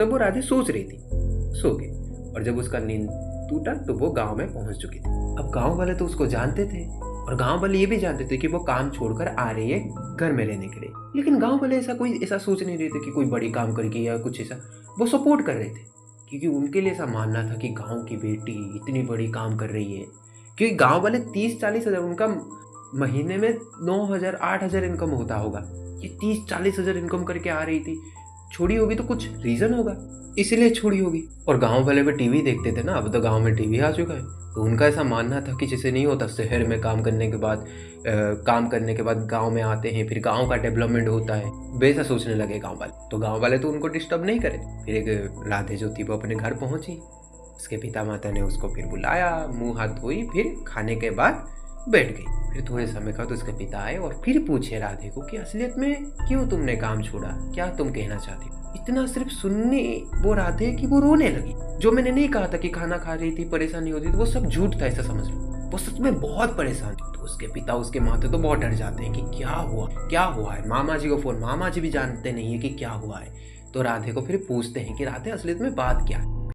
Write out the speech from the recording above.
तब वो राधे सोच रही थी, सो गई। और जब उसका नींद टूटा तो वो गांव में पहुंच चुकी थी। अब गांव वाले तो उसको जानते थे और गांव वाले ये भी जानते थे कि वो काम छोड़कर आ रही है घर में रहने के लिए। लेकिन गांव वाले ऐसा सोच नहीं रहे थे कि कोई बड़ी काम करके या कुछ ऐसा। वो सपोर्ट कर रहे थे क्योंकि उनके लिए ऐसा मानना था कि गांव की बेटी इतनी बड़ी काम कर रही है। क्योंकि गांव वाले 30-40 हज़ार, उनका महीने में 9,000-8,000 इनकम होता होगा, ये 30-40 हज़ार इनकम करके आ रही थी। छोड़ी होगी तो कुछ रीजन होगा, इसलिए छोड़ी होगी। और गांव वाले भी टीवी देखते थे ना, अब तो गांव में टीवी आ चुका है, तो उनका ऐसा मानना था कि जैसे नहीं होता शहर में काम करने के बाद गांव में आते हैं, फिर गांव का डेवलपमेंट होता है, वैसा सोचने लगे गांव वाले। तो गांव वाले तो उनको डिस्टर्ब नहीं करे। फिर एक राधे जो थी वो अपने घर पहुंची, उसके पिता माता ने उसको फिर बुलाया, मुंह हाथ धोई, फिर खाने के बाद बैठ गई। फिर थोड़े समय बाद उसके पिता आए और फिर पूछे राधे को कि असलियत में क्यों तुमने काम छोड़ा, क्या तुम कहना चाहती हो। इतना सिर्फ सुनने वो राधे कि वो रोने लगी। जो मैंने नहीं कहा था कि खाना खा रही थी, परेशानी होती थी, वो सब झूठ था, ऐसा समझ लो। वो सच में बहुत परेशान थी। तो उसके पिता, उसके माता तो बहुत डर जाते हैं कि क्या हुआ है। मामा जी को फोन, मामा जी भी जानते नहीं है कि क्या हुआ है। तो राधे को फिर पूछते हैं कि राधे असलियत में बात क्या है।